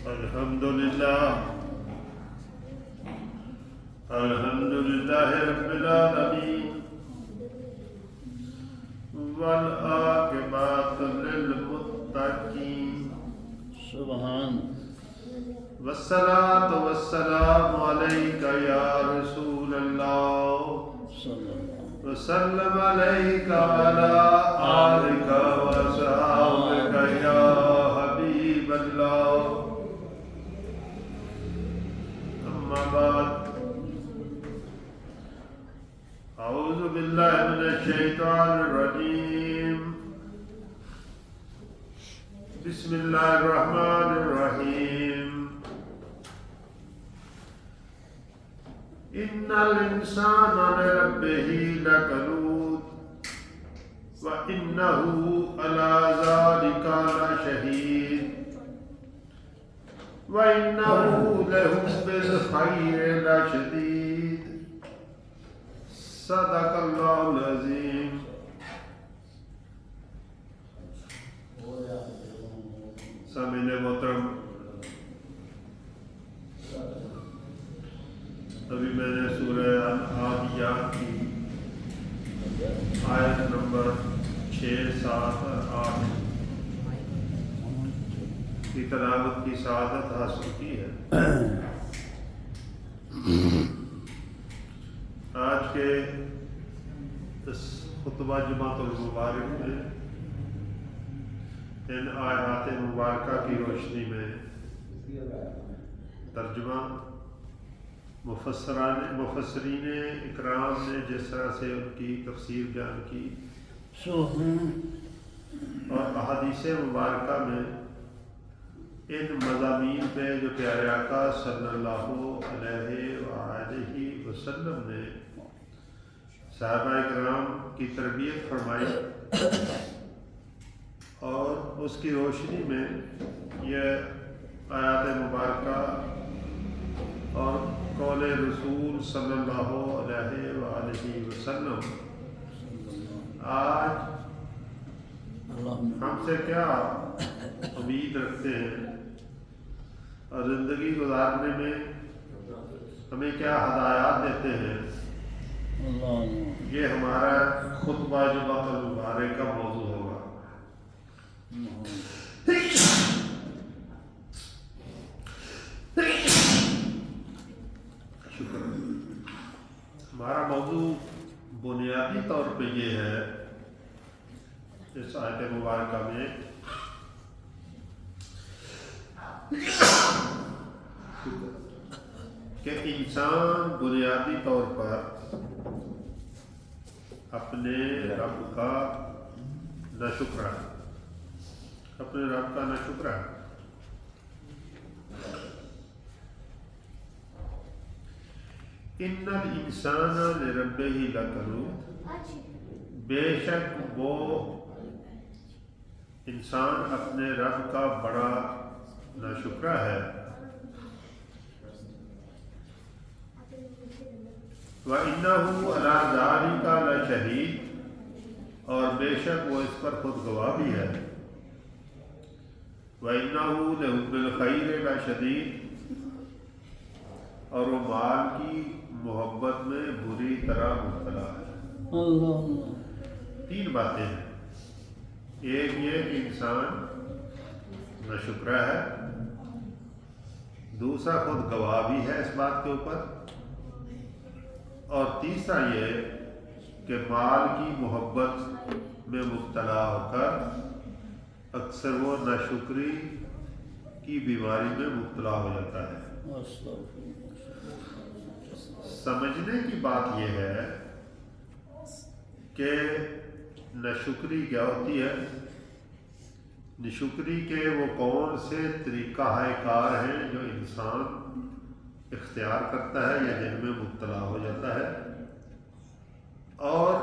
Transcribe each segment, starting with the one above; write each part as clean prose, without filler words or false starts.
الحمدللہ رب العالمین والعاقبۃ للمتقین سبحان والصلاۃ والسلام علیک یا رسول اللہ وسلم علیک وعلی آلک وصحابک یا حبیب اللہ اما بعد اعوذ باللہ من الشیطان الرجیم بسم اللہ الرحمن الرحیم ان الانسان لربہ لکنود وانہ علی ذلک لشہید وانہ لحب الخیر لشدید صدق اللہ العظیم۔ سامعین محترم، ابھی میں نے سورہ العادیات کی آیت نمبر 6، 7 اور 8 کی تلاوت کی سعادت حاصل کی ہے۔ آج کے اس خطبہ جمعۃ المبارک میں ان آیات مبارکہ کی روشنی میں ترجمہ مفسرین اکرام نے جس طرح سے ان کی تفسیر بیان کی اور احادیث مبارکہ میں ان مضامین پہ جو پیارے آقا صلی اللہ علیہ وآلہ وسلم نے صحابہ کرام کی تربیت فرمائی اور اس کی روشنی میں یہ آیات مبارکہ اور قول رسول صلی اللہ علیہ وآلہ وسلم آج ہم سے کیا امید رکھتے ہیں اور زندگی گزارنے میں ہمیں کیا ہدایات دیتے ہیں، یہ ہمارا خطبہ جمعۃ المبارک کا موضوع ہوگا۔ شکر۔ ہمارا موضوع بنیادی طور پہ یہ ہے اس آیت مبارکہ میں کہ انسان بنیادی طور پر اپنے رب کا ناشکرہ ہے، اپنے رب کا ناشکرہ ہے۔ ان الانسان لربہ لکنود، بے شک وہ انسان اپنے رب کا بڑا ناشکرہ ہے۔ وَإِنَّهُ عَلَىٰ ذَٰلِكَ لَشَهِيدٌ، اور بے شک وہ اس پر خود گواہ بھی ہے۔ وَإِنَّهُ لَحُبُّ الْخَيْرِ لَشَدِيدٌ، اور وہ مال کی محبت میں بری طرح مبتلا ہے۔ تین باتیں ہیں، ایک یہ کہ انسان ناشکرہ ہے، دوسرا خود گواہ بھی ہے اس بات کے اوپر، اور تیسرا یہ کہ مال کی محبت میں مبتلا ہو کر اکثر وہ ناشکری کی بیماری میں مبتلا ہو جاتا ہے۔ سمجھنے کی بات یہ ہے کہ ناشکری کیا ہوتی ہے، ناشکری کے وہ کون سے طریقہ کار ہیں جو انسان اختیار کرتا ہے یا جن میں مبتلا ہو جاتا ہے، اور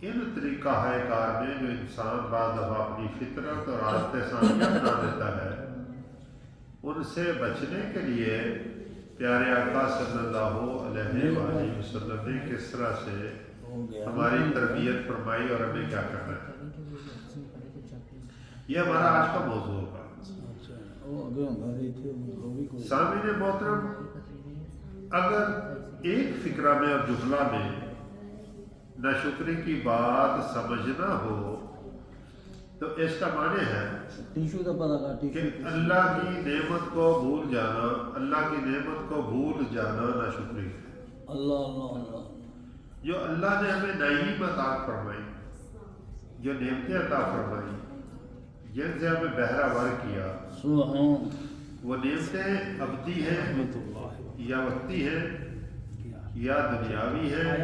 ان طریقہ کار میں جو انسان بعض دفعہ اپنی فطرت اور عادت ثانیہ بنا دیتا ہے، ان سے بچنے کے لیے پیارے آقا صلی اللہ علیہ وآلہ وسلم نے کس طرح سے ہماری تربیت فرمائی اور ہمیں کیا کرنا ہے۔ یہ ہمارا آج کا موضوع ہوگا۔ سامعین محترم، اگر ایک فقرہ میں اور جملہ میں ناشکری کی بات سمجھنا ہو تو اس کا معنی ہے کہ اللہ کی نعمت کو بھول جانا، اللہ کی نعمت کو بھول جانا ناشکری ہے۔ اللہ جو اللہ نے ہمیں نعیم عطا فرمائی، جو نعمتیں عطا فرمائی، جن سے ہمیں بہرہ ور کیا، وہ نعمتیں ابدی ہیں یا وقتی ہیں یا دنیاوی ہیں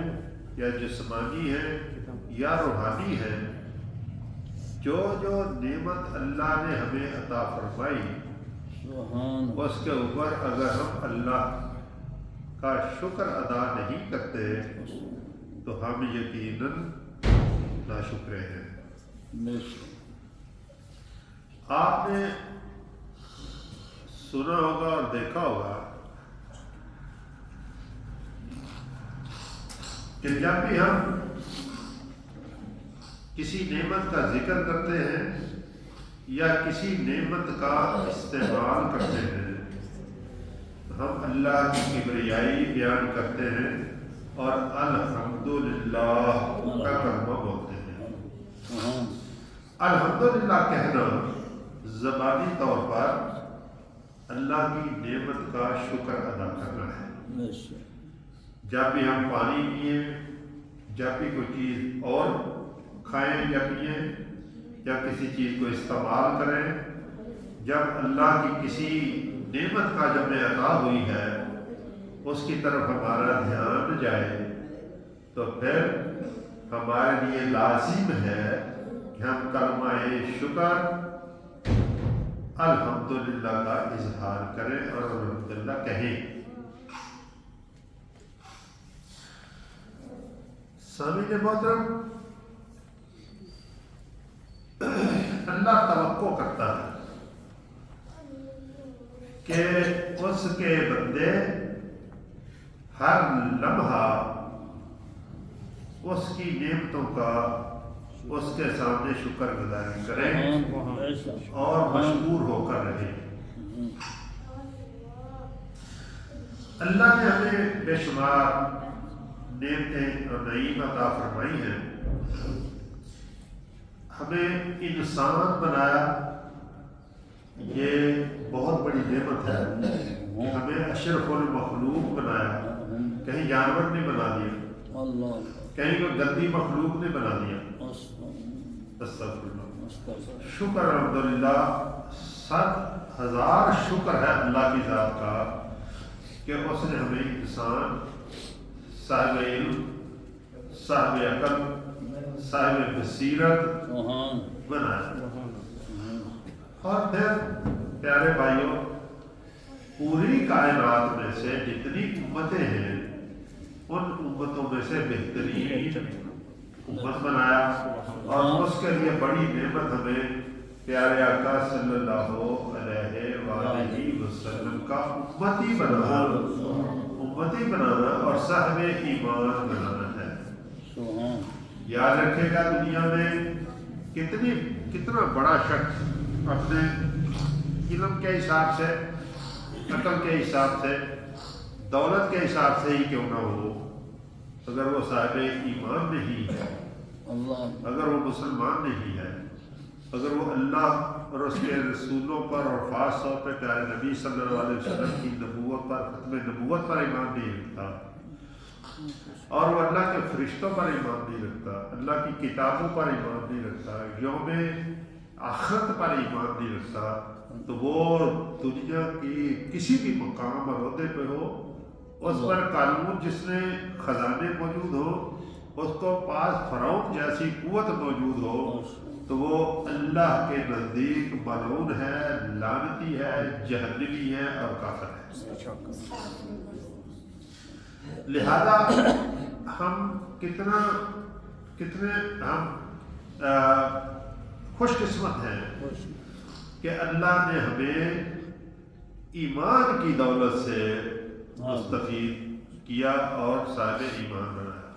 یا جسمانی ہیں یا روحانی ہیں، جو نعمت اللہ نے ہمیں عطا فرمائی اس کے اوپر اگر ہم اللہ کا شکر ادا نہیں کرتے تو ہم یقیناً ناشکرے ہیں۔ آپ نے سنا ہوگا اور دیکھا ہوگا کہ جب بھی ہم کسی نعمت کا ذکر کرتے ہیں یا کسی نعمت کا استعمال کرتے ہیں ہم اللہ کی کبریائی بیان کرتے ہیں اور الحمدللہ کا کلمہ بولتے ہیں۔ الحمدللہ کہنا زبانی طور پر اللہ کی نعمت کا شکر ادا کرنا ہے۔ جب بھی ہم پانی پئیں، جب بھی کوئی چیز اور کھائیں یا پئیں یا کسی چیز کو استعمال کریں، جب اللہ کی کسی نعمت کا جب عطا ہوئی ہے اس کی طرف ہمارا دھیان جائے تو پھر ہمارے لیے لازم ہے کہ ہم کلمہ شکر الحمدللہ کا اظہار کریں اور الحمدللہ کہیں۔ سامعین محترم، اللہ توقع کرتا ہے کہ اس کے بندے ہر لمحہ اس کی نعمتوں کا اس کے سامنے شکر گزاری کریں اور مشکور ہو کر رہیں۔ اللہ نے ہمیں بے شمار نعمتیں اور نعیم عطا فرمائی ہیں۔ ہمیں انسان بنایا، یہ بہت بڑی نعمت ہے کہ ہمیں اشرف المخلوق بنایا، کہیں جانور نہیں بنا دیا، کہیں کوئی گندی مخلوق نے بنا دیا۔ شکر الحمدللہ، 100,000 شکر ہے اللہ کی ذات کا کہ اس نے ہمیں انسان صاحب علم، صاحب عقل، صاحب بصیرت بنایا۔ اور پھر پیارے بھائیوں، پوری کائنات میں سے جتنی امتیں ہیں ان امتوں میں سے بہترین امت بنایا اور اس کے لیے بڑی نعمت ہمیں پیارے آقا صلی اللہ علیہ وآلہ وسلم کا امتی بنانا اور صاحب ایمان بنانا ہے۔ یاد رکھے گا دنیا میں کتنا بڑا شخص اپنے علم کے حساب سے، عقل کے حساب سے، دولت کے حساب سے ہی کیوں نہ ہو، اگر وہ صاحب ایمان نہیں ہے، اگر وہ مسلمان نہیں ہے، اگر وہ اللہ اور اس کے رسولوں پر اور خاص طور پہ پیارے نبی صلی اللہ علیہ وسلم کی نبوت پر، ختم نبوت پر ایمان نہیں رکھتا، اور وہ اللہ کے فرشتوں پر ایمان نہیں رکھتا، اللہ کی کتابوں پر ایمان نہیں رکھتا، یوم آخرت پر ایمان نہیں رکھتا، تو وہ دنیا کی کسی بھی مقام اور عہدے پہ ہو، اس پر قانون جس میں خزانے موجود ہو، اس کو پاس فرعون جیسی قوت موجود ہو، تو وہ اللہ کے نزدیک ملعون ہے، لعنتی ہے، جہنمی ہے اور کافر ہے۔ لہذا ہم کتنے ہم خوش قسمت ہیں کہ اللہ نے ہمیں ایمان کی دولت سے مستفید کیا اور صاحب ایمان بنایا۔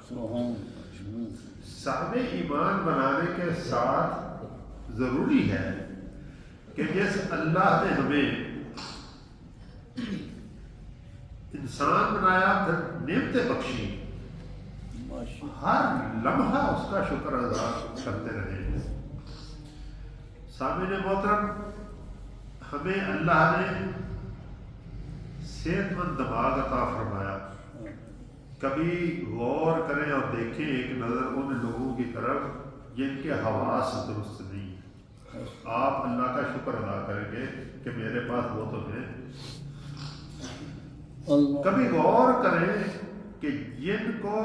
صاحب ایمان بنانے کے ساتھ ضروری ہے کہ جس اللہ نے ہمیں انسان بنایا، پھر نعمتیں بخشی، ہر لمحہ اس کا شکر ادا کرتے رہے۔ سامعین محترم، ہمیں اللہ نے صحت مند دماغ عطا فرمایا۔ کبھی غور کریں اور دیکھیں ایک نظر ان لوگوں کی طرف جن کے حواس درست نہیں ہیں، آپ اللہ کا شکر ادا کریں گے کہ میرے پاس وہ تو ہے۔ کبھی غور کریں کہ جن کو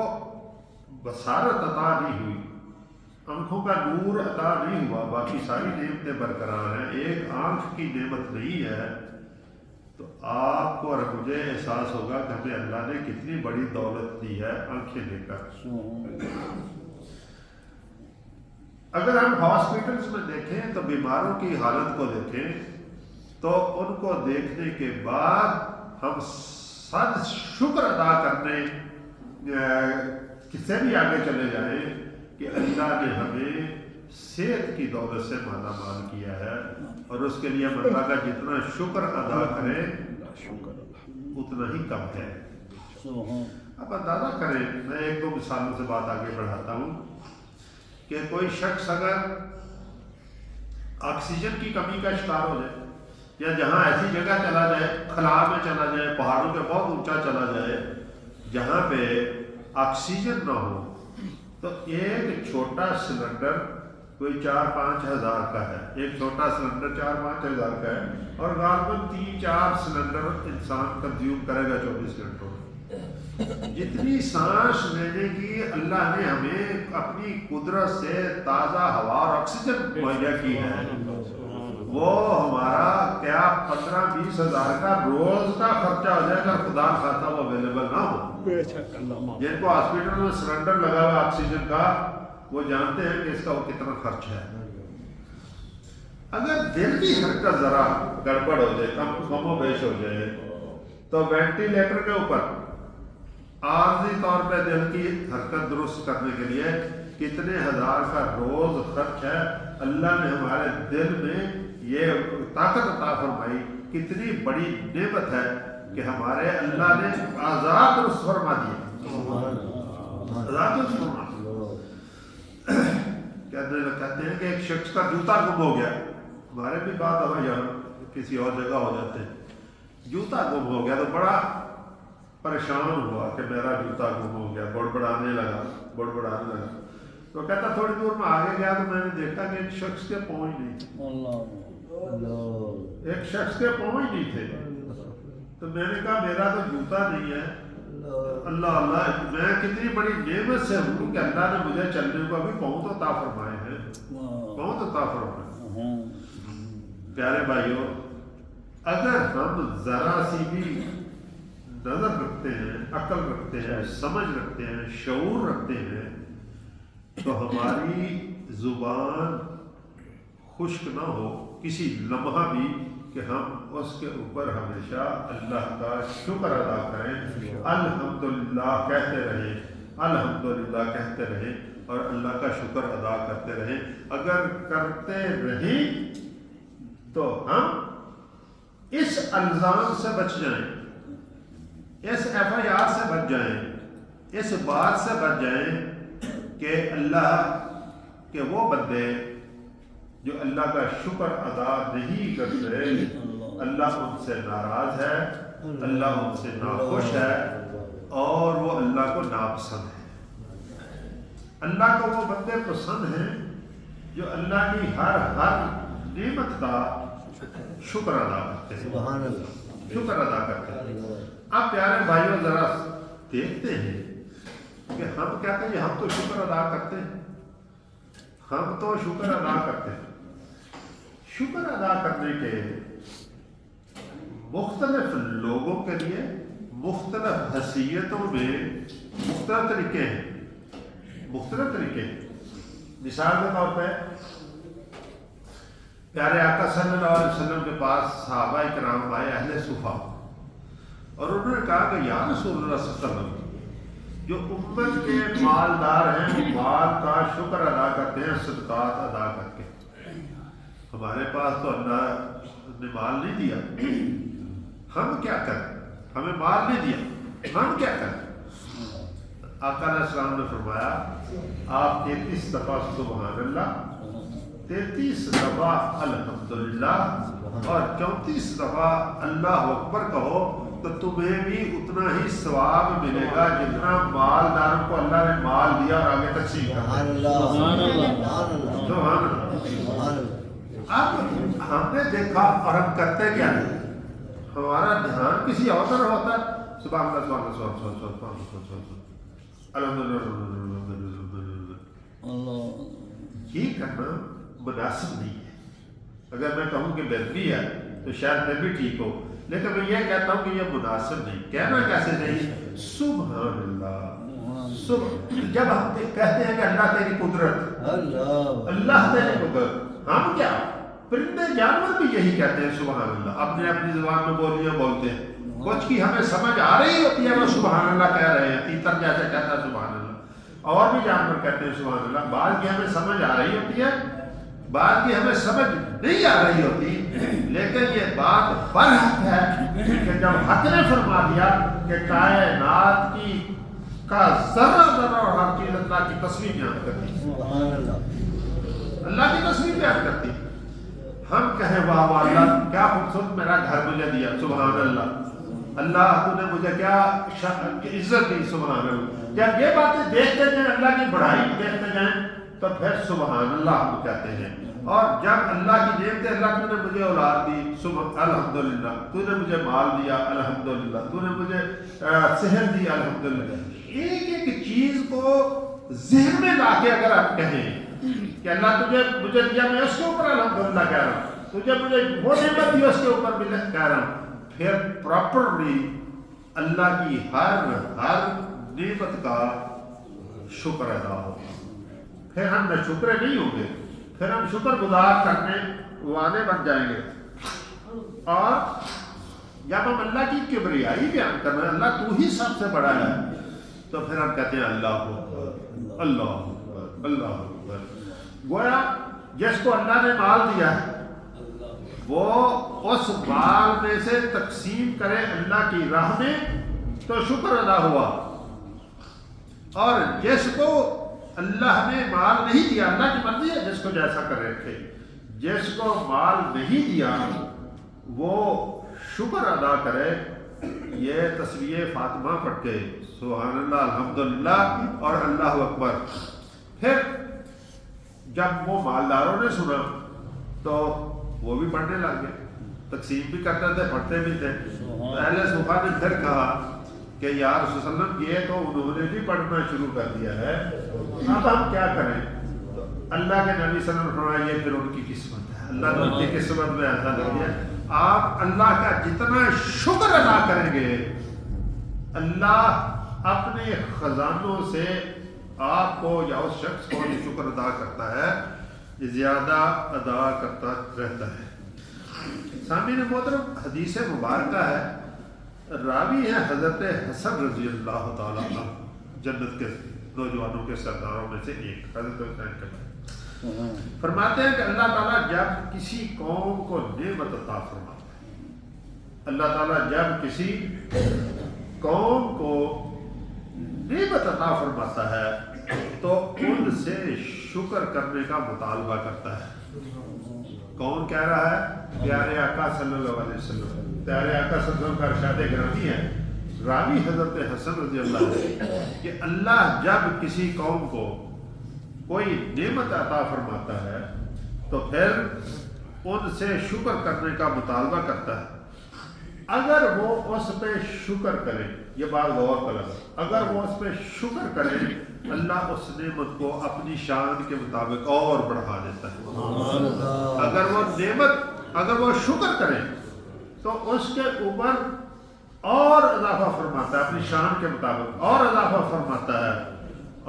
بصارت عطا نہیں ہوئی، آنکھوں کا نور عطا نہیں ہوا، باقی ساری نعمتیں برقرار ہیں، ایک آنکھ کی نعمت نہیں ہے، تو آپ کو اور مجھے احساس ہوگا کہ ہمیں اللہ نے کتنی بڑی دولت دی ہے آنکھیں دے کر۔ اگر ہم ہاسپٹلس میں دیکھیں تو بیماروں کی حالت کو دیکھیں تو ان کو دیکھنے کے بعد ہم صد شکر ادا کرنے کس سے بھی آگے چلے جائیں کہ اللہ نے ہمیں صحت کی دولت سے مالا مال کیا ہے، اور اس کے لیے بندہ کا جتنا شکر ادا کرے اتنا ہی کم ہے۔ اب اندازہ کریں، میں ایک دو مثالوں سے بات آگے بڑھاتا ہوں کہ کوئی شخص اگر آکسیجن کی کمی کا شکار ہو جائے، یا جہاں ایسی جگہ چلا جائے، خلا میں چلا جائے، پہاڑوں پہ بہت اونچا چلا جائے جہاں پہ آکسیجن نہ ہو، تو ایک چھوٹا سلنڈر کوئی 4-5 ہزار کا ہے، ایک چھوٹا سلنڈر 4-5 ہزار کا ہے، اور غالباً 3-4 سلنڈر انسان کنزیوم کرے گا 24 گھنٹوں میں۔ جتنی سانس لینے کی اللہ نے ہمیں اپنی قدرت سے تازہ ہوا اور آکسیجن مہیا کی ہے، وہ ہمارا کیا 15-20 ہزار کا روز کا خرچہ ہو جائے اگر خدا خاصہ وہ اویلیبل نہ ہو۔ جن کو ہاسپٹل میں سلنڈر لگا ہوا آکسیجن کا، وہ جانتے ہیں کہ اس کا وہ کتنا خرچ ہے۔ اگر دل کی حرکت ذرا گڑبڑ ہو جائے، کم و بیش ہو جائے، تو وینٹیلیٹر کے اوپر عارضی طور پہ دل کی حرکت درست کرنے کے لیے کتنے ہزار کا روز خرچ ہے۔ اللہ نے ہمارے دل میں یہ طاقت عطا فرمائی، کتنی بڑی نعمت ہے کہ ہمارے اللہ نے آزاد درست فرما دیا، آزاد درست فرما دیا۔ کہتے ہیں کہ ایک شخص کا جوتا گم ہو گیا، ہمارے بھی بات ہو یا کسی اور جگہ ہو جاتے ہیں، جوتا گم ہو گیا تو بڑا پریشان ہوا کہ میرا جوتا گم ہو گیا، بڑبڑانے لگا۔ تو کہتا تھوڑی دور میں آگے گیا تو میں نے دیکھا کہ ایک شخص کے پاؤں ہی نہیں تھے، ایک شخص کے پاؤں ہی نہیں تھے۔ تو میں نے کہا میرا تو جوتا نہیں ہے، اللہ اللہ، میں کتنی بڑی نعمت سے ہوں کہ اللہ نے مجھے چلنے کو ابھی پاؤں تو عطا فرمائے ہیں، پاؤں تو عطا فرمائے۔ پیارے بھائیوں، اگر ہم ذرا سی بھی نظر رکھتے ہیں، عقل رکھتے ہیں، سمجھ رکھتے ہیں، شعور رکھتے ہیں، تو ہماری زبان خشک نہ ہو کسی لمحہ بھی کہ ہم اس کے اوپر ہمیشہ اللہ کا شکر ادا کریں، الحمدللہ کہتے رہیں، الحمدللہ کہتے رہیں اور اللہ کا شکر ادا کرتے رہیں۔ اگر کرتے رہیں تو ہم اس الزام سے بچ جائیں، اس FIR سے بچ جائیں، اس بات سے بچ جائیں کہ اللہ کے وہ بندے جو اللہ کا شکر ادا نہیں کرتے، اللہ ان سے ناراض ہے، اللہ ان سے ناخوش ہے، اور وہ اللہ کو ناپسند ہے۔ اللہ کو وہ بندے پسند ہیں جو اللہ کی ہر نعمت کا شکر ادا کرتے ہیں، سبحان اللہ، شکر ادا کرتے ہیں۔ اب پیارے بھائیوں، ذرا دیکھتے ہیں کہ ہم کہتے ہیں ہم تو شکر ادا کرتے ہیں، ہم تو شکر ادا کرتے ہیں۔ شکر ادا کرنے کے مختلف لوگوں کے لیے مختلف حیثیتوں میں مختلف طریقے ہیں۔ مثال کے طور پہ پیارے آقا صلی اللہ علیہ وسلم کے پاس صحابہ کرام آئے، اہل صفا، اور انہوں نے کہا کہ یا رسول اللہ صلی اللہ علیہ وسلم، جو امت کے مالدار ہیں وہ مال کا شکر ادا کرتے ہیں صدقات ادا کر کے، ہمارے پاس تو اللہ نے مال نہیں دیا، ہم کیا کریں؟ ہمیں مال نہیں دیا، ہم کیا کریں؟ آقا علیہ السلام نے فرمایا آپ 33 دفعہ سبحان اللہ، 33 دفعہ الحمدللہ اور 34 دفعہ اللہ اکبر کہو تو تمہیں بھی اتنا ہی ثواب ملے گا جتنا مالداروں کو اللہ نے مال دیا اور آگے تقسیم کر دیا۔ سبحان اللہ۔ اب ہم نے دیکھا اور ہم کرتے کیا ہیں؟ ہمارا دھیان کسی اور طرف ہوتا ہے۔ سبحان اللہ سبحان اللہ سبحان اللہ سبحان اللہ الحمدللہ، یہ کرنا مناسب نہیں ہے۔ اگر میں کہوں کہ بہتری ہے تو شاید میں بھی ٹھیک ہوں، لیکن میں یہ کہتا ہوں کہ یہ مناسب نہیں۔ کہنا کیسے نہیں؟ سبحان اللہ۔ جب ہم کہتے ہیں کہ اللہ تیری قدرت، اللہ تیری قدرت، ہم کیا پرندے جانور بھی یہی کہتے ہیں سبحان اللہ، اپنے اپنی زبان میں بولیاں بولتے ہیں۔ کچھ کی ہمیں سمجھ آ رہی ہوتی ہے وہ سبحان اللہ کہہ رہے ہیں، تیتر جیسے کہتا ہے سبحان اللہ، اور بھی جانور کہتے ہیں سبحان اللہ۔ بعض کی ہمیں سمجھ آ رہی ہوتی ہے، بعض کی ہمیں سمجھ نہیں آ رہی ہوتی، لیکن یہ بات برحق ہے کہ جب حق نے فرما دیا کہ کائنات کی کا ذرہ ذرہ اور ہر چیز اللہ کی تصویر بیان کرتی، اللہ کی تصویر بیان کرتی، ہم کہیں واہ واہ اللہ کیا خوبصورت میرا گھر مجھے دیا، سبحان اللہ، اللہ تو نے مجھے کیا عزت دی، سبحان اللہ۔ جب یہ باتیں دیکھتے جائیں، اللہ کی بڑائی دیکھتے جائیں، تو پھر سبحان اللہ ہم کہتے ہیں۔ اور جب اللہ کی نعمتیں، اللہ تو نے مجھے اولاد دی، الحمدللہ، تو نے مجھے مال دیا، الحمدللہ، تو نے مجھے صحت دی، الحمدللہ۔ ایک ایک چیز کو ذہن میں لا کے اگر آپ کہیں کہ اللہ تجھے مجھے دیا، میں اس کے اوپر الحمدللہ کہہ رہا ہوں، تجھے مجھے وہ نعمت دی اس کے اوپر بھی کہہ رہا ہوں، پھر پراپرلی اللہ کی ہر نعمت کا شکر ادا ہوگا۔ پھر ہم نہ شکرے نہیں ہوں گے، پھر ہم شکر گزار کرنے والے بن جائیں گے۔ اور جب ہم اللہ کی کبریائی بیان کر رہے ہیں، اللہ تو ہی سب سے بڑا ہے، تو پھر ہم کہتے ہیں اللہ اکبر، اللہ اکبر، اللہ اکبر۔ گویا جس کو اللہ نے مال دیا ہے وہ اس مال میں سے تقسیم کرے اللہ کی راہ میں تو شکر ادا ہوا، اور جس کو اللہ نے مال نہیں دیا، اللہ کی مرضی ہے جس کو جیسا کر رکھے، جس کو مال نہیں دیا وہ شکر ادا کرے۔ یہ تسبیح فاطمہ پڑھ کے سبحان اللہ، الحمدللہ اور اللہ اکبر۔ پھر جب وہ مالداروں نے سنا تو وہ بھی پڑھنے لگ گئے، تقسیم بھی کرتے تھے، پڑھتے بھی تھے۔ اہل صفا نے پھر کہا کہ یا رسول اللہ علیہ وسلم یہ تو انہوں نے بھی پڑھنا شروع کر دیا ہے، اب ہم کیا کریں؟ تو اللہ کے نبی صلی اللہ علیہ وسلم نے فرمایا یہ پھر ان کی قسمت ہے، اللہ نے ان کی قسمت میں ایسا لگ گیا۔ آپ اللہ کا جتنا شکر ادا کریں گے، اللہ اپنے خزانوں سے آپ کو یا اس شخص کو جو شکر ادا کرتا ہے زیادہ ادا کرتا رہتا ہے۔ سامعین محترم، حدیث مبارکہ ہے، راوی ہے حضرت حسن رضی اللہ تعالیٰ عنہ، جنت کے نوجوانوں کے سرداروں میں سے ایک، حضرت حسین کا فرماتے ہیں کہ اللہ تعالیٰ جب کسی قوم کو نعمت عطا فرماتا ہے، اللہ تعالیٰ جب کسی قوم کو نعمت عطا فرماتا ہے تو ان سے شکر کرنے کا مطالبہ کرتا ہے۔ کون کہہ رہا ہے؟ پیارے آقا صلی اللہ علیہ وسلم۔ پیارے آقا صلی اللہ علیہ وسلم کا ارشاد گرامی ہے، راوی حضرت حسن رضی اللہ عنہ، کہ اللہ جب کسی قوم کو کوئی نعمت عطا فرماتا ہے تو پھر ان سے شکر کرنے کا مطالبہ کرتا ہے۔ اگر وہ اس پہ شکر کرے، یہ بات غور کریں، اگر وہ اس پہ شکر کرے اللہ اس نعمت کو اپنی شان کے مطابق اور بڑھا دیتا ہے۔ اگر وہ شکر کرے تو اس کے اوپر اور اضافہ فرماتا ہے، اپنی شان کے مطابق اور اضافہ فرماتا ہے،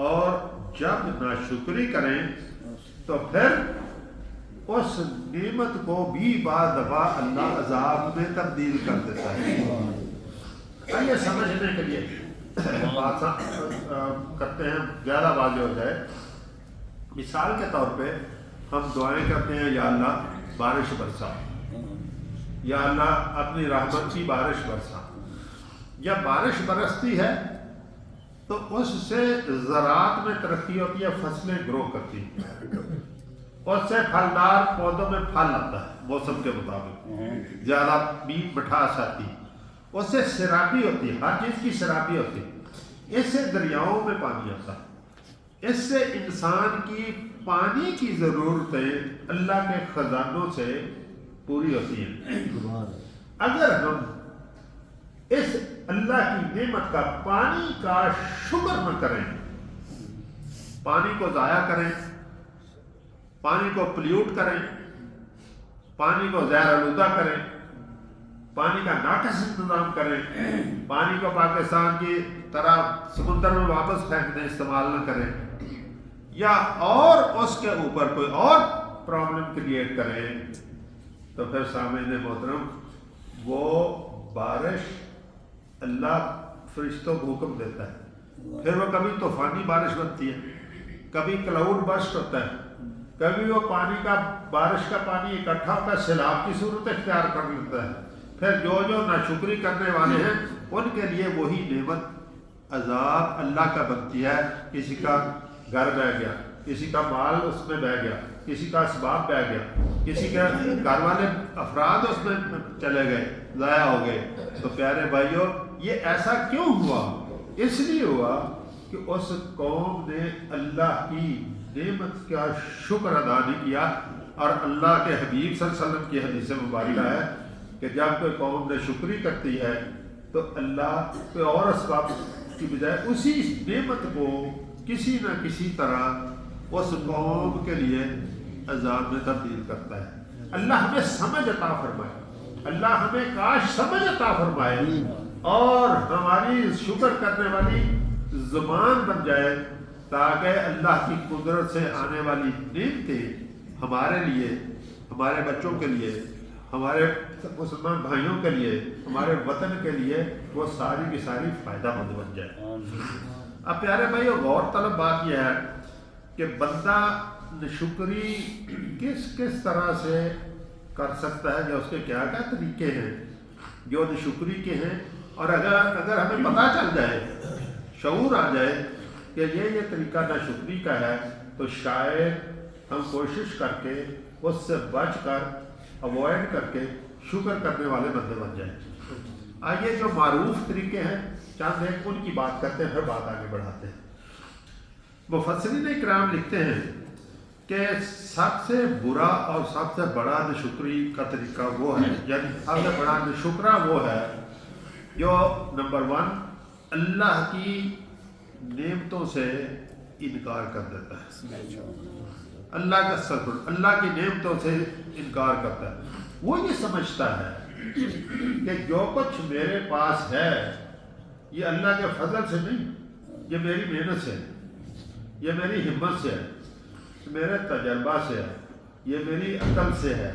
اور جب ناشکری کریں تو پھر اس نعمت کو بھی بعض دفعہ اللہ عذاب میں تبدیل کر دیتا ہے۔ آئیے سمجھنے کے لیے بات کرتے ہیں، زیادہ واضح ہو جائے۔ مثال کے طور پہ ہم دعائیں کرتے ہیں، یا اللہ بارش برسا، یا اللہ اپنی رحمت کی بارش برسا. یا بارش برستی ہے تو اس سے زراعت میں ترقی ہوتی ہے، فصلیں گرو کرتی ہیں، اس سے پھلدار پودوں میں پھل آتا ہے موسم کے مطابق، زیادہ میٹھ مٹھاس آتی، اس سے سیرابی ہوتی ہے، ہر چیز کی سیرابی ہوتی ہے. اس سے دریاؤں میں پانی آتا ہے، اس سے انسان کی پانی کی ضرورتیں اللہ کے خزانوں سے پوری ہوتی ہیں. اگر ہم اس اللہ کی نعمت کا، پانی کا شکر نہ کریں، پانی کو ضائع کریں، پانی کو پلیوٹ کریں، پانی کو زہر آلودہ کریں، پانی کا ناقص انتظام کریں، پانی کو پاکستان کی طرح سمندر میں واپس پھینک دیں، استعمال نہ کریں، یا اور اس کے اوپر کوئی اور پرابلم کریٹ کریں، تو پھر سامعین محترم وہ بارش اللہ فرشتوں کو حکم دیتا ہے، پھر وہ کبھی طوفانی بارش بنتی ہے، کبھی کلاؤڈ برسٹ ہوتا ہے، کبھی وہ پانی کا، بارش کا پانی اکٹھا ہوتا ہے، سیلاب کی صورت اختیار کر لیتا ہے. پھر جو ناشکری کرنے والے ہیں ان کے لیے وہی نعمت عذاب اللہ کا بنتی ہے. کسی کا گھر بہہ گیا، کسی کا مال اس میں بہہ گیا، کسی کا اسباب بہہ گیا، کسی کے گھر والے افراد اس میں چلے گئے، ضائع ہو گئے. تو پیارے بھائیوں، یہ ایسا کیوں ہوا؟ اس لیے ہوا کہ اس قوم نے اللہ کی نعمت کا شکر ادا نہیں کیا. اور اللہ کے حبیب صلی اللہ علیہ وسلم کی حدیث مبارکہ ہے کہ جب کوئی قوم نے شکری کرتی ہے تو اللہ کوئی اور اسباب کی بجائے اسی نعمت کو کسی نہ کسی طرح اس قوم کے لیے عذاب میں تبدیل کرتا ہے. اللہ ہمیں سمجھ عطا فرمائے، اللہ ہمیں کاش سمجھ عطا فرمائے اور ہماری شکر کرنے والی زبان بن جائے، تاکہ اللہ کی قدرت سے آنے والی نعمتیں ہمارے لیے، ہمارے بچوں کے لیے، ہمارے مسلمان بھائیوں کے لیے، ہمارے وطن کے لیے وہ ساری کی ساری فائدہ مند بن جائے. اب پیارے بھائیو، غور طلب بات یہ ہے کہ بندہ نشکری کس طرح سے کر سکتا ہے، یا اس کے کیا کیا طریقے ہیں جو نشکری کے ہیں. اور اگر ہمیں پتہ چل جائے، شعور آ جائے کہ یہ طریقہ ناشکری کا ہے، تو شاید ہم کوشش کر کے اس سے بچ کر، اوائڈ کر کے شکر کرنے والے بندے بن جائیں. آئیے جو معروف طریقے ہیں چند ایک ان کی بات کرتے ہیں، پھر بات آگے بڑھاتے ہیں. مفسرین اکرام لکھتے ہیں کہ سب سے برا اور سب سے بڑا ناشکری کا طریقہ وہ ہے، یعنی سب سے بڑا ناشکرا وہ ہے جو نمبر 1 اللہ کی نعمتوں سے انکار کر دیتا ہے. اللہ کی نعمتوں سے انکار کرتا ہے. وہ یہ سمجھتا ہے کہ جو کچھ میرے پاس ہے یہ اللہ کے فضل سے نہیں، یہ میری محنت سے ہے، یہ میری ہمت سے ہے، میرے تجربہ سے ہے، یہ میری عقل سے ہے،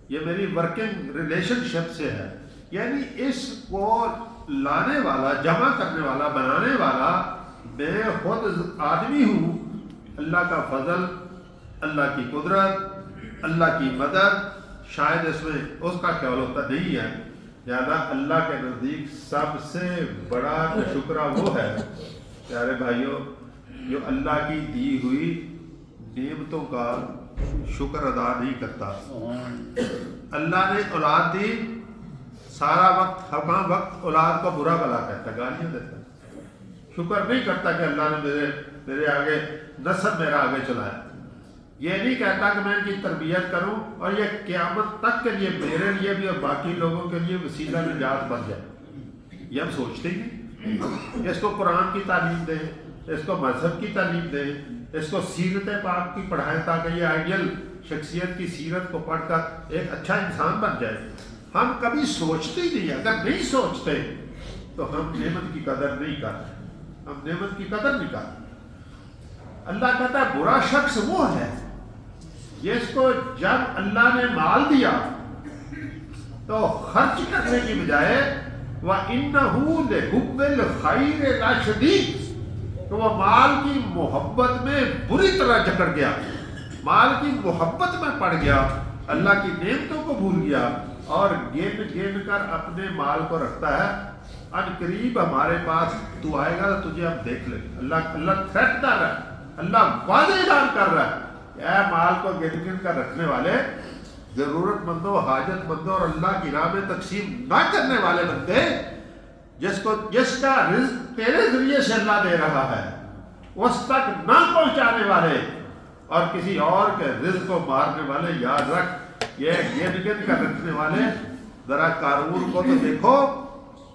یہ میری ورکنگ ریلیشن شپ سے ہے. یعنی اس کو لانے والا، جمع کرنے والا، بنانے والا میں خود آدمی ہوں. اللہ کا فضل، اللہ کی قدرت، اللہ کی مدد شاید اس میں اس کا خیال ہوتا نہیں ہے. لہذا اللہ کے نزدیک سب سے بڑا شکرہ وہ ہے پیارے بھائیوں جو اللہ کی دی ہوئی نعمتوں کا شکر ادا نہیں کرتا. اللہ نے اولاد دی، سارا وقت وقت اولاد کو برا بلا کہتا، گالیاں دیتا، شکر نہیں کرتا کہ اللہ نے میرے آگے نسب میرا آگے چلایا. یہ نہیں کہتا کہ میں ان کی تربیت کروں اور یہ قیامت تک کے لیے میرے لیے بھی اور باقی لوگوں کے لیے وسیلہ نجات بن جائے. یہ ہم سوچتے ہیں. اس کو قرآن کی تعلیم دیں، اس کو مذہب کی تعلیم دیں، اس کو سیرت پاک کی پڑھائیں تاکہ یہ آئیڈیل شخصیت کی سیرت کو پڑھ کر ایک اچھا انسان بن جائے. ہم کبھی سوچتے ہی نہیں. اگر نہیں سوچتے تو ہم نعمت کی قدر نہیں کرتے، ہم نعمت کی قدر نہیں کرتے. اللہ کہتا ہے برا شخص وہ ہے جس کو جب اللہ نے مال دیا تو خرچ کرنے کی بجائے وَإِنَّهُ لِحُبِّ الْخَيْرِ لَشَدِيدٌ، تو وہ مال کی محبت میں بری طرح جکڑ گیا، مال کی محبت میں پڑ گیا اللہ کی نعمتوں کو بھول گیا اور گن گن کر اپنے مال کو رکھتا ہے، ان قریب ہمارے پاس تو آئے گا تو تجھے ہم دیکھ لیں گے۔ اللہ تھریٹ کر رہا ہے، اللہ واضح اعلان کر رہا ہے کہ اے مال کو گن گن کر رکھنے والے، ضرورت مندوں، حاجت مندوں اور اللہ کی راہ میں تقسیم نہ کرنے والے بندے، جس کا رزق تیرے ذریعے سے اللہ دے رہا ہے اس تک نہ پہنچانے والے اور کسی اور کے رزق کو مارنے والے، یاد رکھ یہ گن گن کر رکھنے والے۔ ذرا قارون کو تو دیکھو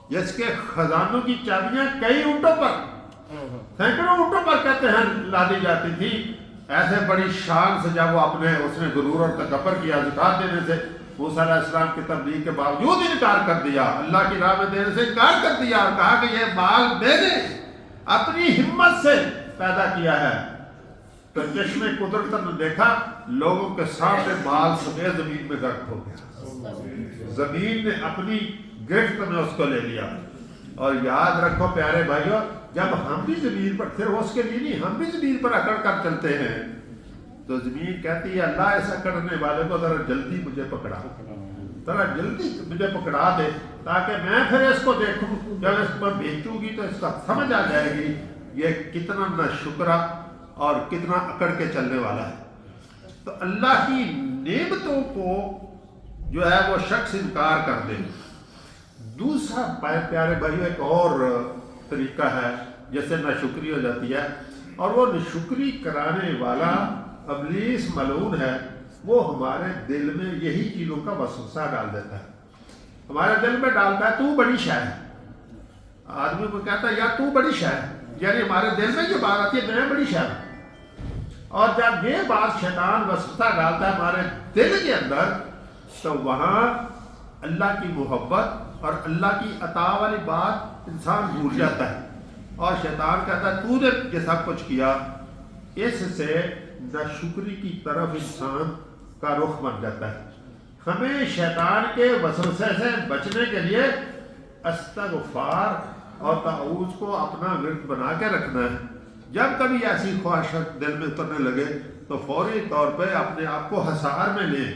جس کے خزانوں کی چابیاں کئی اونٹوں پر، سینکڑوں اونٹوں پر کہتے ہیں لادی جاتی تھی، ایسے بڑی شان سے جب وہ اس نے غرور اور تکبر کیا، زکات دینے سے موسیٰ علیہ السلام کی تبلیغ کے باوجود انکار کر دیا، اللہ کی راہ میں دینے سے انکار کر دیا اور کہا کہ یہ مال میں نے اپنی ہمت سے پیدا کیا ہے، تو چشمے قدرت نے دیکھا لوگوں کے سامنے مال سمیت زمین میں غرق ہو گیا، زمین نے اپنی گرفت میں اس کو لے لیا۔ اور یاد رکھو پیارے بھائیو، جب ہم بھی زمین پر پھر اس کے لیے نہیں، ہم بھی زمین پر اکڑ کر چلتے ہیں تو زمین کہتی ہے اللہ اس اکڑنے والے کو ذرا جلدی مجھے پکڑا، ذرا جلدی مجھے پکڑا دے تاکہ میں پھر اس کو دیکھوں، جب اس پر بیچوں گی تو اس کا سمجھ آ جائے گی یہ کتنا نہ شکرا اور کتنا اکڑ کے چلنے والا ہے۔ تو اللہ کی نعمتوں کو جو ہے وہ شخص انکار کر دے۔ دوسرا پیارے بھائیو ایک اور طریقہ ہے جس سے ناشکری ہو جاتی ہے، اور وہ ناشکری کرانے والا ابلیس ملعون ہے، وہ ہمارے دل میں یہی چیزوں کا وسوسہ ڈال دیتا ہے، ہمارے دل میں ڈالتا ہے تو بڑی شے ہے، آدمی کو کہتا ہے یا تو بڑی شے ہے، یعنی ہمارے دل میں یہ بات آتی ہے میں بڑی شے ہوں، اور جب یہ بات شیطان وسوسہ ڈالتا ہے ہمارے دل کے اندر تو وہاں اللہ کی محبت اور اللہ کی عطا والی بات انسان بھول جاتا ہے، اور شیطان کہتا ہے تو نے یہ سب کچھ کیا۔ اس سے ناشکری کی طرف انسان کا رخ بن جاتا ہے۔ ہمیں شیطان کے وسوسے سے بچنے کے لیے استغفار اور تعوذ کو اپنا ورد بنا کے رکھنا ہے۔ جب کبھی ایسی خواہشات دل میں اترنے لگے تو فوری طور پہ اپنے آپ کو حصار میں لیں،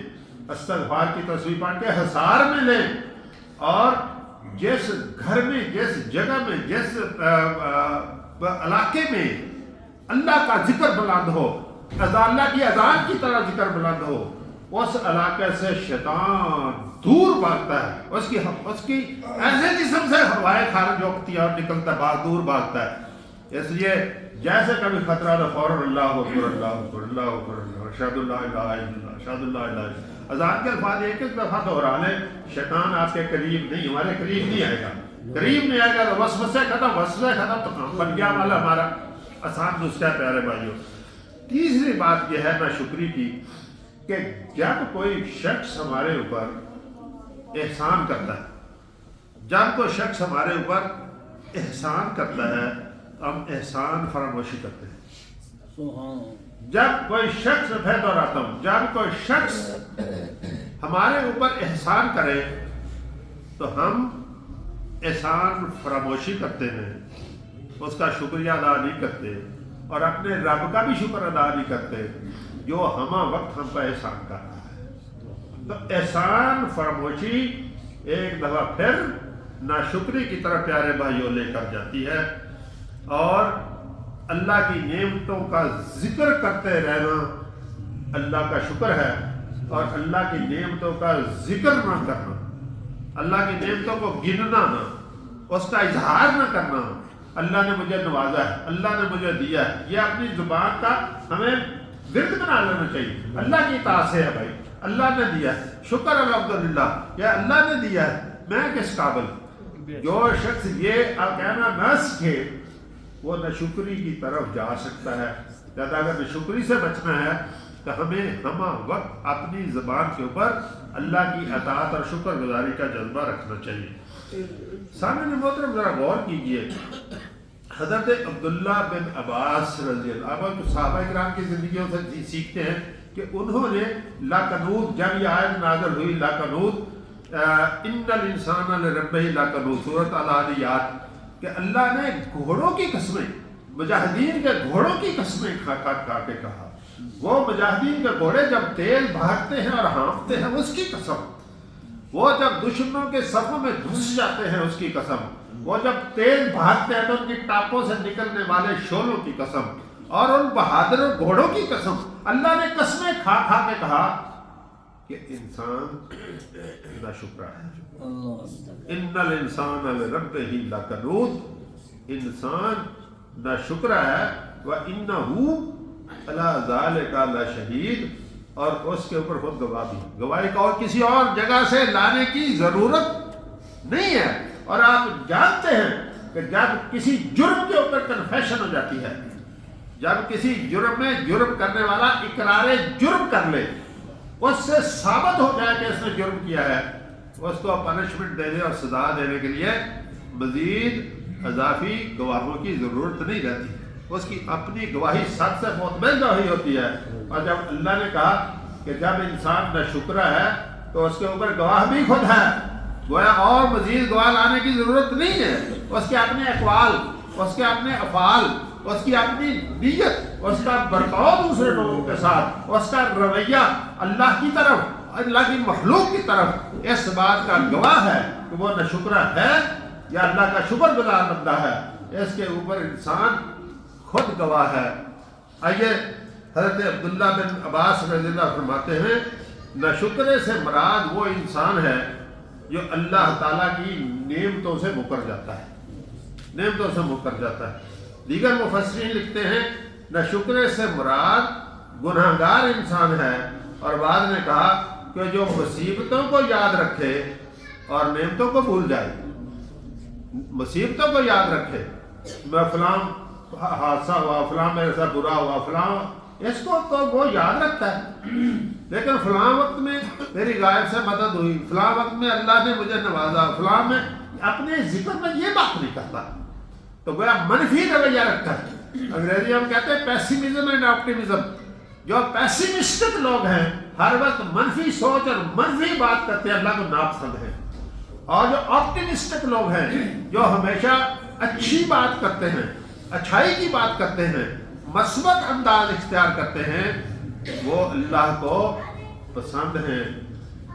استغفار کی تصویر پڑھ کے حصار میں لیں، اور جس گھر میں، جس جگہ میں، جس علاقے میں اللہ کا ذکر بلند ہو، اللہ کی اذان کی طرح ذکر بلند ہو، اس علاقے سے شیطان دور بھاگتا ہے، اس کی ایسے جسم سے ہوائیں خارج ہوتی ہیں اور نکلتا ہے، دور بھاگتا ہے۔ اس لیے جیسے کبھی خطرہ تو فوراً اللہ اکبر اللہ اکبر اللہ اکبر اشہد اللہ الہ الا اللہ اشہد اللہ الہ الا اللہ، اذان کے الفاظ ایک ایک دفعہ دہرا لیں، شیطان آپ کے قریب نہیں، ہمارے قریب نہیں آئے گا، قریب نہیں آئے گا تو وسوسے ختم تو کام بن گیا والا ہمارا آسان نسخہ ہے پیارے بھائیوں۔ تیسری بات یہ ہے ناشکری کی کہ جب کوئی شخص ہمارے اوپر احسان کرتا ہے، جب کوئی شخص ہمارے اوپر احسان کرتا ہے ہم احسان فراموشی کرتے ہیں۔ جب کوئی شخص میں دہراتا ہوں، جب کوئی شخص ہمارے اوپر احسان کرے تو ہم احسان فراموشی کرتے ہیں، اس کا شکریہ ادا نہیں کرتے اور اپنے رب کا بھی شکر ادا نہیں کرتے جو ہمہ وقت ہم پر احسان کر رہا ہے۔ تو احسان فراموشی ایک دفعہ پھر ناشکری کی طرف پیارے بھائیوں لے کر جاتی ہے، اور اللہ کی نعمتوں کا ذکر کرتے رہنا اللہ کا شکر ہے، اور اللہ کی نعمتوں کا ذکر نہ کرنا، اللہ کی نعمتوں کو گننا نہ، اس کا اظہار نہ کرنا، اللہ نے مجھے نوازا ہے، اللہ نے مجھے دیا ہے، یہ اپنی زبان کا ہمیں ورد بنا لینا چاہیے۔ اللہ کی اطاعت سے ہے بھائی، اللہ نے دیا ہے، شکر الحمدللہ، یا اللہ نے دیا ہے، میں کس قابل۔ جو شخص یہ کہنا نہ سیکھے وہ ناشکری کی طرف جا سکتا ہے۔ لہذا اگر ناشکری سے بچنا ہے تو ہمیں ہمہ وقت اپنی زبان کے اوپر اللہ کی اطاعت اور شکر گزاری کا جذبہ رکھنا چاہیے۔ سامعین محترم ذرا غور کیجئے، حضرت عبداللہ بن عباس رضی اللہ عنہ صحابہ کرام کی زندگیوں سے سیکھتے ہیں کہ انہوں نے لاقنوت، جب یہ آیت نازل ہوئی لاقنوت ان الانسان لربہ لاقنوت، سورۃ العادیات، کہ اللہ نے گھوڑوں کی قسمیں، مجاہدین کے گھوڑوں کی قسمیں کھا کے کہا وہ مجاہدین کے گھوڑے جب تیز بھاگتے ہیں اور ہانپتے ہیں اس کی قسم، وہ جب دشمنوں کے صفوں میں گھس جاتے ہیں اس کی قسم، وہ جب تیز بھاگتے ہیں تو ان کی ٹاپوں سے نکلنے والے شعلوں کی قسم، اور ان بہادر گھوڑوں کی قسم۔ اللہ نے قسمیں کھا کھا کے کہا کہ انسان ناشکرا ہے۔ ان الانسان لربہ لکنود، انسان ناشکرا ہے، وَإِنَّهُ عَلَىٰ ذَلِكَ لَشَهِيدٌ، اور اس کے اوپر خود گواہ بھی، گواہی کا اور کسی اور جگہ سے لانے کی ضرورت نہیں ہے۔ اور آپ جانتے ہیں کہ جب کسی جرم کے اوپر کنفیشن ہو جاتی ہے، جب کسی جرم میں جرم کرنے والا اقرار جرم کر لے، اس سے ثابت ہو جائے کہ اس نے جرم کیا ہے، اس کو پنشمنٹ دینے اور سزا دینے کے لیے مزید اضافی گواہوں کی ضرورت نہیں رہتی، اس کی اپنی گواہی سب سے مطمئن گواہی ہوتی ہے۔ اور جب اللہ نے کہا کہ جب انسان ناشکرا ہے تو اس کے اوپر گواہ بھی خود ہے، گویا اور مزید گواہ لانے کی ضرورت نہیں ہے۔ اس کے اپنے اقوال، اس کے اپنے افعال، اس کی اپنی نیت، اس کا برتاؤ دوسرے لوگوں کے ساتھ، اس کا رویہ اللہ کی طرف، اللہ کی مخلوق کی طرف اس بات کا گواہ ہے کہ وہ ناشکرا ہے یا اللہ کا شکر گزار بندہ ہے۔ اس کے اوپر انسان خود گواہ ہے۔ آئیے حضرت عبداللہ بن عباس رضی اللہ فرماتے ہیں، ناشکرے سے مراد وہ انسان ہے جو اللہ تعالیٰ کی نعمتوں سے مکر جاتا ہے، نعمتوں سے مکر جاتا ہے۔ دیگر مفسرین لکھتے ہیں ناشکرے سے مراد گناہگار انسان ہے، اور بعد نے کہا کہ جو مصیبتوں کو یاد رکھے اور نعمتوں کو بھول جائے۔ مصیبتوں کو یاد رکھے، میں فلاں حادثہ ہوا، فلاں میرے ساتھ برا ہوا، فلاں، اس کو تو وہ یاد رکھتا ہے، لیکن فلاں وقت میں میری غائب سے مدد ہوئی، فلاں وقت میں اللہ نے مجھے نوازا، فلاں میں اپنے ذکر میں یہ بات نہیں کرتا، تو گویا منفی رویہ رکھتا ہے۔ انگریزی ہم کہتے ہیں پیسیمزم اینڈ آپٹیمزم۔ جو پیسیمسٹک لوگ ہیں ہر وقت منفی سوچ اور منفی بات کرتے ہیں، اللہ کو ناپسند ہے، اور جو آپٹیمسٹک لوگ ہیں جو ہمیشہ اچھی بات کرتے ہیں، اچھائی کی بات کرتے ہیں، مثبت انداز اختیار کرتے ہیں، وہ اللہ کو پسند ہیں۔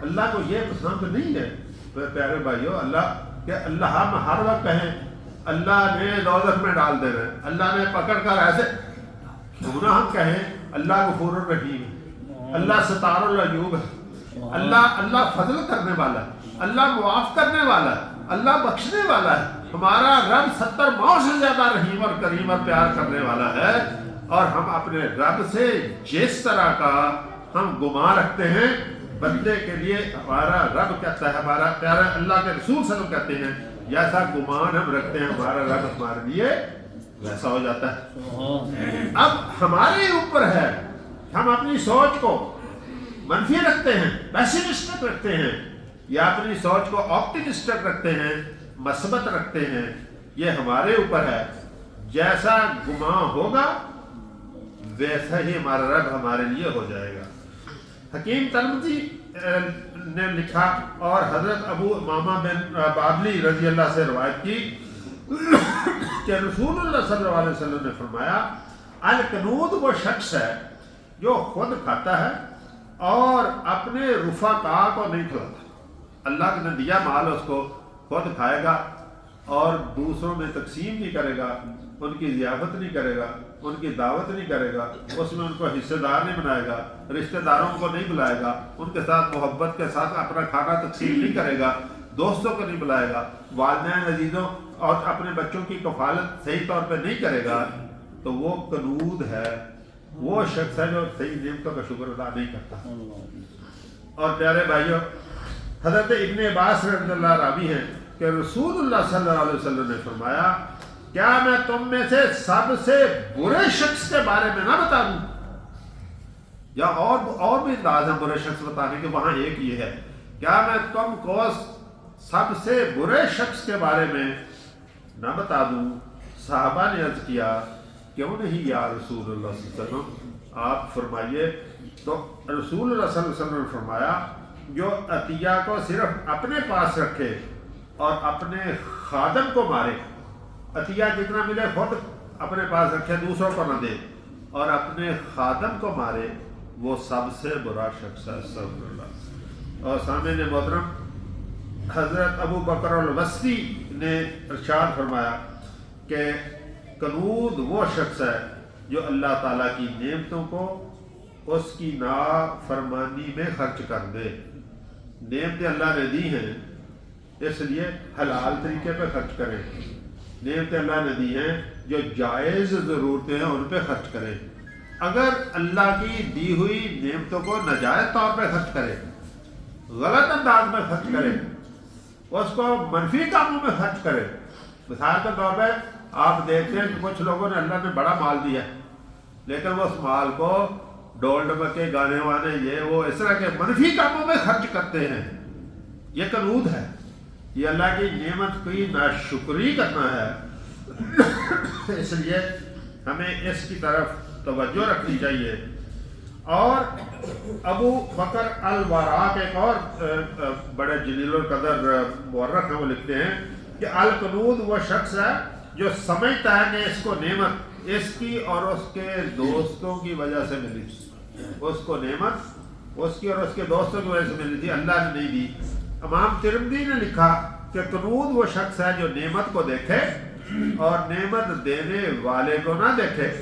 اللہ کو یہ پسند نہیں ہے پیارے بھائیو، اللہ کہ اللہ ہم ہر وقت کہیں اللہ نے دوزخ میں ڈال دینا ہے، اللہ نے پکڑ کر ایسے، کیوں نہ ہم کہیں اللہ غفور الرحیم ہے، اللہ ستار العیوب ہے، اللہ فضل کرنے والا ہے، اللہ معاف کرنے والا ہے، اللہ بخشنے والا ہے، ہمارا رب 70 ماؤں سے زیادہ رحیم اور کریم اور پیار کرنے والا ہے۔ اور ہم اپنے رب سے جس طرح کا ہم گمان رکھتے ہیں بندے کے لیے، ہمارا رب کہتا ہے، ہمارا پیارا اللہ کے رسول صلی اللہ علیہ وسلم کہتے ہیں جیسا گمان ہم رکھتے ہیں ہمارا رب ہمارے لیے ویسا ہو جاتا ہے۔ اب ہمارے اوپر ہے، ہم اپنی سوچ کو منفی رکھتے ہیں، پیسیمسٹک رکھتے ہیں، یا اپنی سوچ کو آپٹیمسٹک رکھتے ہیں، مثبت رکھتے ہیں، یہ ہمارے اوپر ہے۔ جیسا گمان ہوگا ویسا ہی ہمارا رب ہمارے لیے ہو جائے گا۔ حکیم ترمذی نے لکھا اور حضرت ابو امامہ بن بابلی رضی اللہ سے روایت کی کہ رسول اللہ صلی اللہ علیہ وسلم نے فرمایا، القنود وہ شخص ہے جو خود کھاتا ہے اور اپنے رفقا کو نہیں کھلاتا۔ اللہ نے دیا مال، اس کو خود کھائے گا اور دوسروں میں تقسیم نہیں کرے گا، ان کی ضیافت نہیں کرے گا، ان کی دعوت نہیں کرے گا، اس میں ان کو حصے دار نہیں بنائے گا، رشتہ داروں کو نہیں بلائے گا، ان کے ساتھ محبت کے ساتھ اپنا کھانا تقسیم نہیں کرے گا، دوستوں کو نہیں بلائے گا، والدین عزیزوں اور اپنے بچوں کی کفالت صحیح طور پہ نہیں کرے گا، تو وہ قنود ہے، وہ شخص ہے جو صحیح نعمتوں کا شکر ادا نہیں کرتا۔ اور پیارے بھائیوں، حضرت ابن عباس رضی اللہ راوی ہیں کہ رسول اللہ صلی اللہ علیہ وسلم نے فرمایا، کیا میں تم میں سے سب سے برے شخص کے بارے میں نہ بتا دوں؟ یا اور بھی انداز ہے برے شخص بتانے کے، وہاں ایک یہ ہے، کیا میں تم کو سب سے برے شخص کے بارے میں نہ بتا دوں؟ صحابہ نے عرض کیا، کیوں نہیں یا رسول اللہ صلی اللہ علیہ وسلم، آپ فرمائیے۔ تو رسول اللہ صلی اللہ علیہ وسلم نے فرمایا، جو عطیہ کو صرف اپنے پاس رکھے اور اپنے خادم کو مارے، عطیہ جتنا ملے خود اپنے پاس رکھے، دوسروں کو نہ دے، اور اپنے خادم کو مارے وہ سب سے برا شخص ہے۔ استغفر اللہ۔ اور سامعین محترم، حضرت ابو بکر الوصی نے ارشاد فرمایا کہ کنود وہ شخص ہے جو اللہ تعالیٰ کی نعمتوں کو اس کی نافرمانی میں خرچ کر دے۔ نعمتیں اللہ نے دی ہیں، اس لیے حلال طریقے پہ خرچ کریں۔ نعمتیں اللہ نے دی ہیں، جو جائز ضرورتیں ہیں ان پہ خرچ کریں۔ اگر اللہ کی دی ہوئی نعمتوں کو ناجائز طور پہ خرچ کرے، غلط انداز میں خرچ کرے، اس کو منفی کاموں میں خرچ کرے، مثال کے طور پہ آپ دیکھتے ہیں کہ کچھ لوگوں نے اللہ نے بڑا مال دیا لیکن وہ اس مال کو ڈول ڈمکے گانے وانے یہ وہ اس طرح کے منفی کاموں میں خرچ کرتے ہیں، یہ کنود ہے، یہ اللہ کی نعمت کی ناشکری کرنا ہے۔ اس لیے ہمیں اس کی طرف توجہ رکھنی چاہیے۔ اور ابو بکر الوراق ایک اور بڑے جلیل القدر مورخ ہیں، وہ لکھتے ہیں کہ الکنود وہ شخص ہے جو سمجھتا ہے کہ اس کو نعمت اس کی اور اس کے دوستوں کی وجہ سے ملی، اس کو نعمت اس کی اور اس کے دوستوں کی وجہ سے ملی تھی، اللہ نے نہیں دی۔ امام ترمذی نے لکھا کہ کنود وہ شخص ہے جو نعمت کو دیکھے اور نعمت دینے والے کو نہ دیکھے،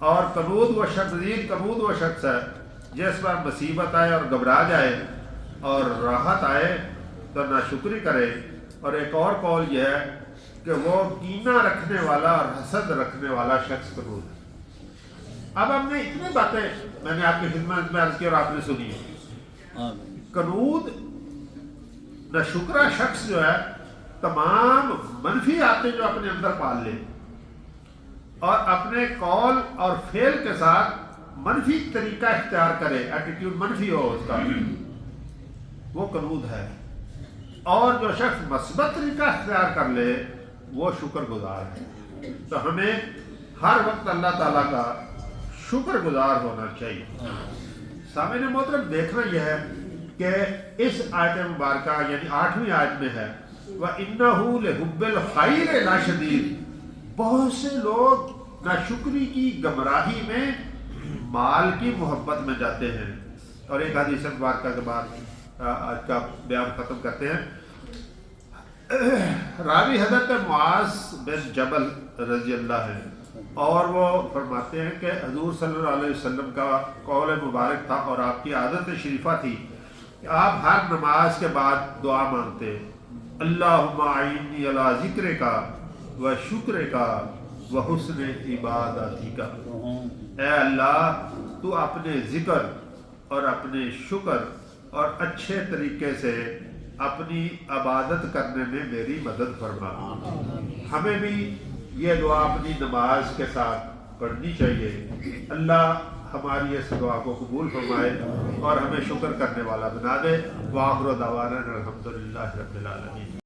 اور کنود وہ شخص ہے جس پر مصیبت آئے اور گھبرا جائے اور راحت آئے تو ناشکری کرے۔ اور ایک اور قول یہ ہے کہ وہ کینہ رکھنے والا اور حسد رکھنے والا شخص کنود ہے۔ اب ہم نے اتنی باتیں میں نے آپ کی خدمت میں عرض کی اور آپ نے سنی۔ کنود ناشکرا شخص جو ہے تمام منفی عادتیں جو اپنے اندر پال لے اور اپنے قول اور فعل کے ساتھ منفی طریقہ اختیار کرے، ایٹیٹیوڈ منفی ہو اس کا، وہ کنود ہے۔ اور جو شخص مثبت طریقہ اختیار کر لے وہ شکر گزار ہے۔ تو ہمیں ہر وقت اللہ تعالیٰ کا شکر گزار ہونا چاہیے۔ سامعین محترم، دیکھنا یہ ہے کہ اس آیت مبارکہ یعنی 8ویں آیت میں ہے وَإِنَّهُ لِحُبِّ الْخَيْرِ لَشَدِيدٌ، بہت سے لوگ ناشکری کی گمراہی میں مال کی محبت میں جاتے ہیں۔ اور ایک حدیث مبارکہ کے بعد آج کا بیان ختم کرتے ہیں۔ راوی حضرت معاذ بن جبل رضی اللہ ہے، اور وہ فرماتے ہیں کہ حضور صلی اللہ علیہ وسلم کا قول مبارک تھا اور آپ کی عادت شریفہ تھی کہ آپ ہر نماز کے بعد دعا مانگتے، اللہم اعنی علی ذکرک و شکرک و حسن عبادتک، اے اللہ تو اپنے ذکر اور اپنے شکر اور اچھے طریقے سے اپنی عبادت کرنے میں میری مدد فرما۔ ہمیں بھی یہ دعا اپنی نماز کے ساتھ پڑھنی چاہیے۔ اللہ ہماری اس دعا کو قبول فرمائے اور ہمیں شکر کرنے والا بنا دے۔ وآخر دعوانا الحمدللہ رب العالمین۔